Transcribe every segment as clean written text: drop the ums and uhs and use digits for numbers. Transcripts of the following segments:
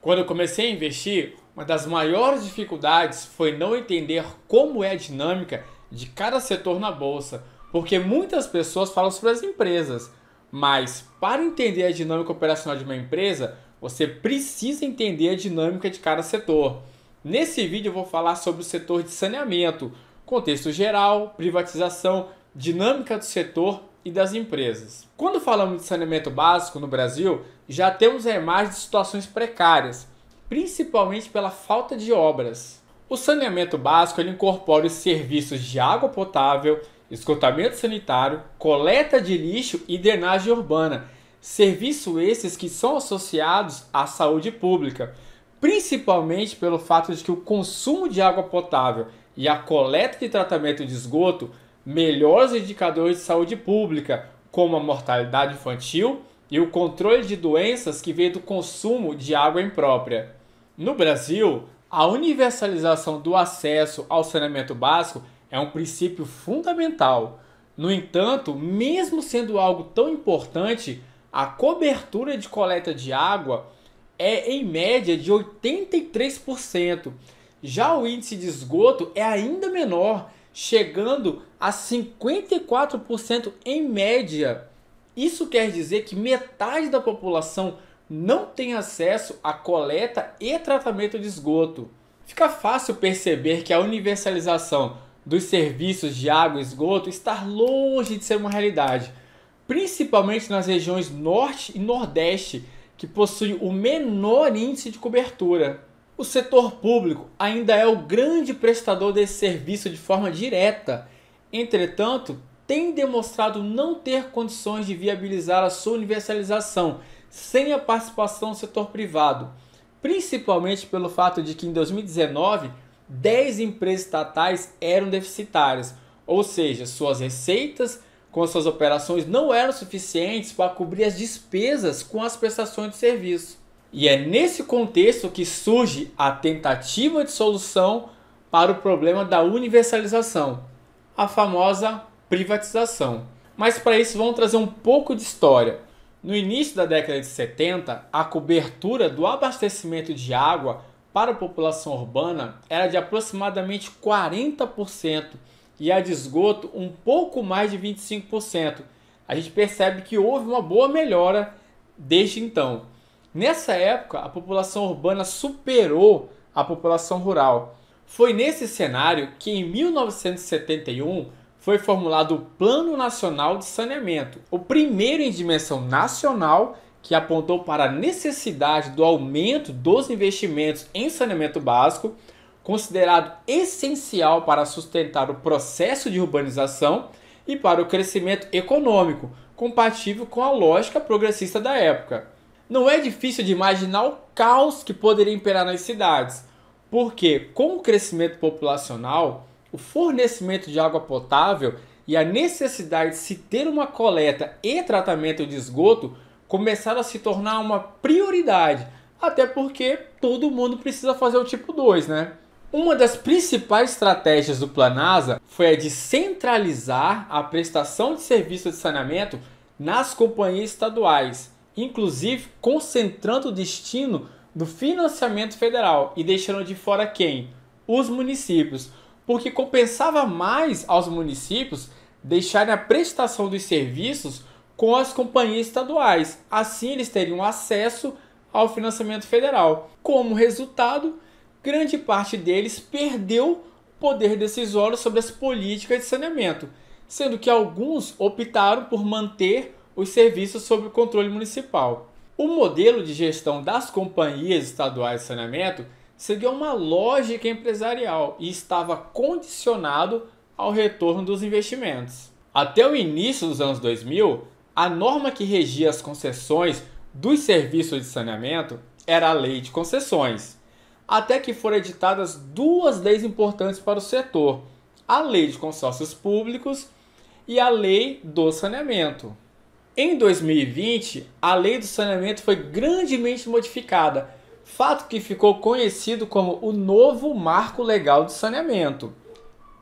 Quando eu comecei a investir, uma das maiores dificuldades foi não entender como é a dinâmica de cada setor na bolsa, porque muitas pessoas falam sobre as empresas, mas para entender a dinâmica operacional de uma empresa, você precisa entender a dinâmica de cada setor. Nesse vídeo eu vou falar sobre o setor de saneamento, contexto geral, privatização, dinâmica do setor e das empresas. Quando falamos de saneamento básico no Brasil, já temos a imagem de situações precárias, principalmente pela falta de obras. O saneamento básico ele incorpora os serviços de água potável, esgotamento sanitário, coleta de lixo e drenagem urbana, serviços esses que são associados à saúde pública, principalmente pelo fato de que o consumo de água potável e a coleta de tratamento de esgoto melhoram os indicadores de saúde pública, como a mortalidade infantil e o controle de doenças que vêm do consumo de água imprópria. No Brasil, a universalização do acesso ao saneamento básico é um princípio fundamental. No entanto, mesmo sendo algo tão importante, a cobertura de coleta de água é em média de 83%. Já o índice de esgoto é ainda menor, chegando a 54% em média. Isso quer dizer que metade da população não tem acesso à coleta e tratamento de esgoto. Fica fácil perceber que a universalização dos serviços de água e esgoto está longe de ser uma realidade, principalmente nas regiões norte e nordeste, que possuem o menor índice de cobertura. O setor público ainda é o grande prestador desse serviço de forma direta. Entretanto, tem demonstrado não ter condições de viabilizar a sua universalização sem a participação do setor privado, principalmente pelo fato de que em 2019, 10 empresas estatais eram deficitárias, ou seja, suas receitas com suas operações não eram suficientes para cobrir as despesas com as prestações de serviço. E é nesse contexto que surge a tentativa de solução para o problema da universalização, a famosa privatização. Mas para isso vamos trazer um pouco de história. No início da década de 70, a cobertura do abastecimento de água para a população urbana era de aproximadamente 40% e a de esgoto um pouco mais de 25%. A gente percebe que houve uma boa melhora desde então. Nessa época, a população urbana superou a população rural. Foi nesse cenário que em 1971 foi formulado o Plano Nacional de Saneamento, o primeiro em dimensão nacional que apontou para a necessidade do aumento dos investimentos em saneamento básico, considerado essencial para sustentar o processo de urbanização e para o crescimento econômico, compatível com a lógica progressista da época. Não é difícil de imaginar o caos que poderia imperar nas cidades, porque com o crescimento populacional, o fornecimento de água potável e a necessidade de se ter uma coleta e tratamento de esgoto começaram a se tornar uma prioridade, até porque todo mundo precisa fazer o tipo 2, né? Uma das principais estratégias do Planasa foi a de centralizar a prestação de serviço de saneamento nas companhias estaduais, inclusive concentrando o destino do financiamento federal e deixando de fora quem? Os municípios, porque compensava mais aos municípios deixarem a prestação dos serviços com as companhias estaduais. Assim eles teriam acesso ao financiamento federal. Como resultado, grande parte deles perdeu o poder decisório sobre as políticas de saneamento, sendo que alguns optaram por manter os serviços sob o controle municipal. O modelo de gestão das companhias estaduais de saneamento seguia uma lógica empresarial e estava condicionado ao retorno dos investimentos. Até o início dos anos 2000, a norma que regia as concessões dos serviços de saneamento era a Lei de Concessões, até que foram editadas duas leis importantes para o setor, a Lei de Consórcios Públicos e a Lei do Saneamento. Em 2020, a Lei do Saneamento foi grandemente modificada, fato que ficou conhecido como o novo Marco Legal do Saneamento.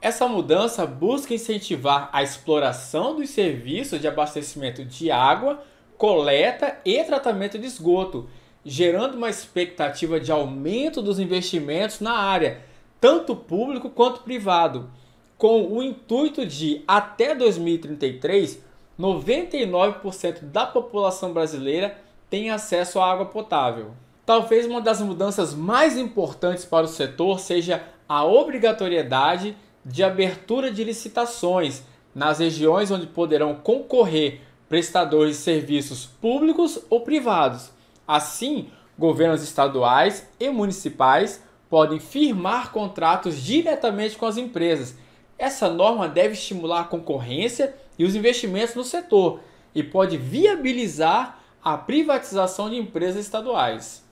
Essa mudança busca incentivar a exploração dos serviços de abastecimento de água, coleta e tratamento de esgoto, gerando uma expectativa de aumento dos investimentos na área, tanto público quanto privado, com o intuito de, até 2033, 99% da população brasileira tenha acesso à água potável. Talvez uma das mudanças mais importantes para o setor seja a obrigatoriedade de abertura de licitações nas regiões onde poderão concorrer prestadores de serviços públicos ou privados. Assim, governos estaduais e municipais podem firmar contratos diretamente com as empresas. Essa norma deve estimular a concorrência e os investimentos no setor e pode viabilizar a privatização de empresas estaduais.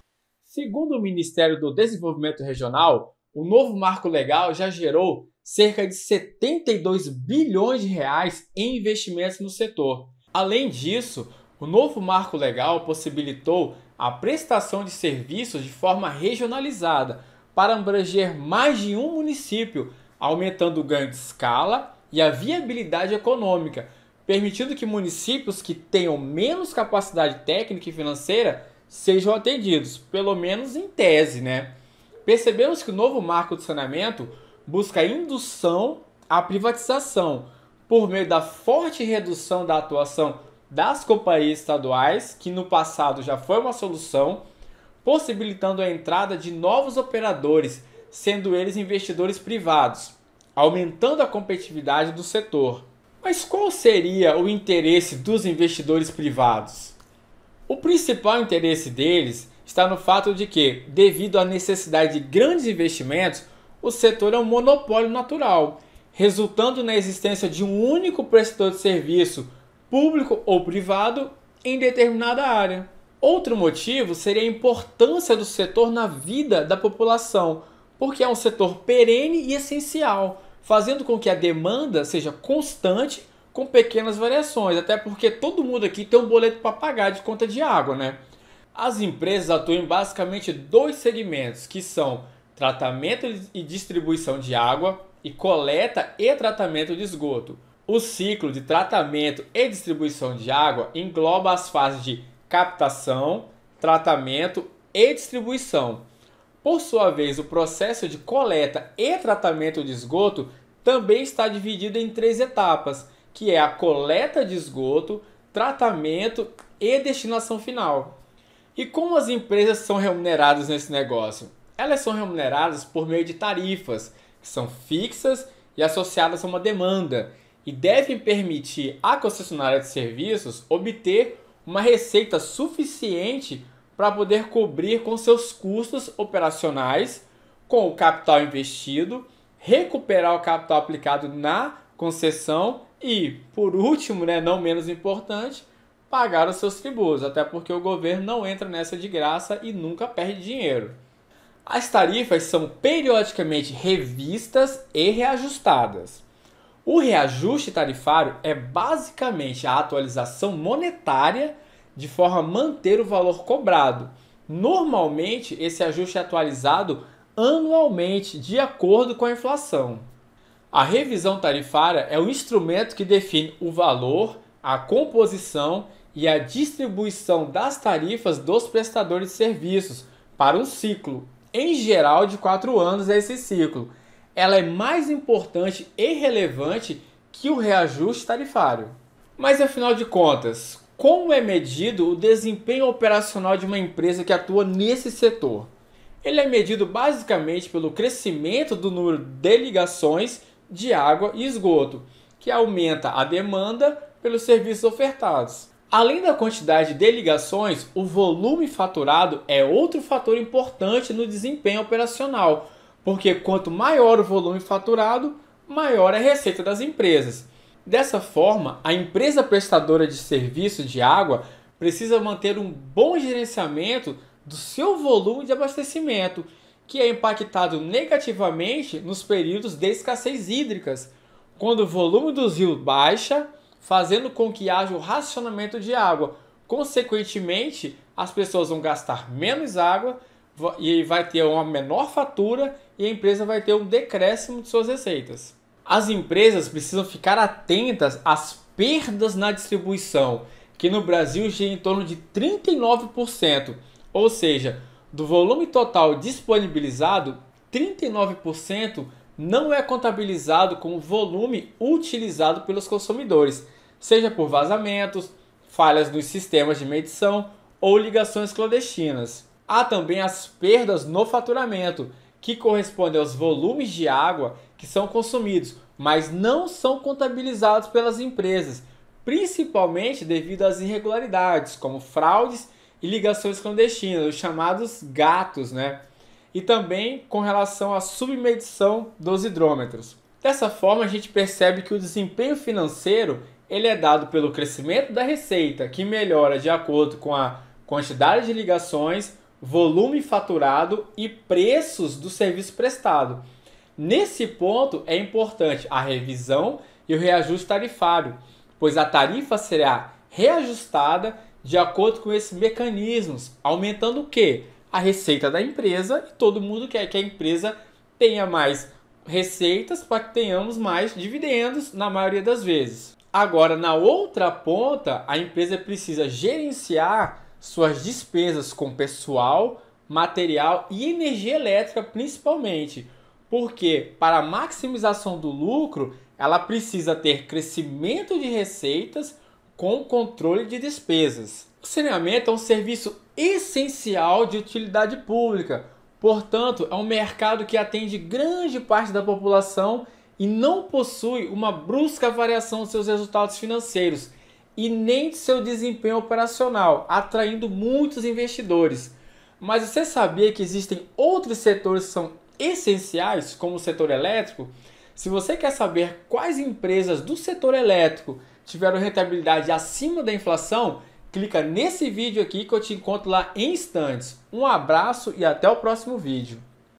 Segundo o Ministério do Desenvolvimento Regional, o novo marco legal já gerou cerca de 72 bilhões de reais em investimentos no setor. Além disso, o novo marco legal possibilitou a prestação de serviços de forma regionalizada para abranger mais de um município, aumentando o ganho de escala e a viabilidade econômica, permitindo que municípios que tenham menos capacidade técnica e financeira sejam atendidos, pelo menos em tese, né? Percebemos que o novo marco do saneamento busca a indução à privatização por meio da forte redução da atuação das companhias estaduais, que no passado já foi uma solução, possibilitando a entrada de novos operadores, sendo eles investidores privados, aumentando a competitividade do setor. Mas qual seria o interesse dos investidores privados? O principal interesse deles está no fato de que, devido à necessidade de grandes investimentos, o setor é um monopólio natural, resultando na existência de um único prestador de serviço, público ou privado, em determinada área. Outro motivo seria a importância do setor na vida da população, porque é um setor perene e essencial, fazendo com que a demanda seja constante com pequenas variações, até porque todo mundo aqui tem um boleto para pagar de conta de água, né? As empresas atuam em basicamente dois segmentos, que são tratamento e distribuição de água e coleta e tratamento de esgoto. O ciclo de tratamento e distribuição de água engloba as fases de captação, tratamento e distribuição. Por sua vez, o processo de coleta e tratamento de esgoto também está dividido em três etapas, que é a coleta de esgoto, tratamento e destinação final. E como as empresas são remuneradas nesse negócio? Elas são remuneradas por meio de tarifas, que são fixas e associadas a uma demanda, e devem permitir à concessionária de serviços obter uma receita suficiente para poder cobrir com seus custos operacionais, com o capital investido, recuperar o capital aplicado na concessão e, por último, não menos importante, pagar os seus tributos, até porque o governo não entra nessa de graça e nunca perde dinheiro. As tarifas são periodicamente revistas e reajustadas. O reajuste tarifário é basicamente a atualização monetária de forma a manter o valor cobrado. Normalmente, esse ajuste é atualizado anualmente, de acordo com a inflação. A revisão tarifária é o instrumento que define o valor, a composição e a distribuição das tarifas dos prestadores de serviços para um ciclo. Em geral, de 4 anos é esse ciclo. Ela é mais importante e relevante que o reajuste tarifário. Mas afinal de contas, como é medido o desempenho operacional de uma empresa que atua nesse setor? Ele é medido basicamente pelo crescimento do número de ligações de água e esgoto, que aumenta a demanda pelos serviços ofertados. Além da quantidade de ligações, o volume faturado é outro fator importante no desempenho operacional, porque quanto maior o volume faturado, maior é a receita das empresas. Dessa forma, a empresa prestadora de serviço de água precisa manter um bom gerenciamento do seu volume de abastecimento, que é impactado negativamente nos períodos de escassez hídricas, quando o volume dos rios baixa, fazendo com que haja o racionamento de água. Consequentemente, as pessoas vão gastar menos água e vai ter uma menor fatura e a empresa vai ter um decréscimo de suas receitas. As empresas precisam ficar atentas às perdas na distribuição, que no Brasil gira em torno de 39%, Ou seja, do volume total disponibilizado, 39% não é contabilizado como volume utilizado pelos consumidores, seja por vazamentos, falhas nos sistemas de medição ou ligações clandestinas. Há também as perdas no faturamento, que correspondem aos volumes de água que são consumidos, mas não são contabilizados pelas empresas, principalmente devido às irregularidades, como fraudes e ligações clandestinas, os chamados gatos, né? E também com relação à submedição dos hidrômetros. Dessa forma, a gente percebe que o desempenho financeiro ele é dado pelo crescimento da receita, que melhora de acordo com a quantidade de ligações, volume faturado e preços do serviço prestado. Nesse ponto é importante a revisão e o reajuste tarifário, pois a tarifa será reajustada de acordo com esses mecanismos, aumentando o quê? A receita da empresa, e todo mundo quer que a empresa tenha mais receitas para que tenhamos mais dividendos na maioria das vezes. Agora, na outra ponta, a empresa precisa gerenciar suas despesas com pessoal, material e energia elétrica principalmente, porque para a maximização do lucro, ela precisa ter crescimento de receitas com controle de despesas. O saneamento é um serviço essencial de utilidade pública, portanto, é um mercado que atende grande parte da população e não possui uma brusca variação de seus resultados financeiros e nem de seu desempenho operacional, atraindo muitos investidores. Mas você sabia que existem outros setores que são essenciais, como o setor elétrico? Se você quer saber quais empresas do setor elétrico tiveram rentabilidade acima da inflação, clica nesse vídeo aqui que eu te encontro lá em instantes. Um abraço e até o próximo vídeo.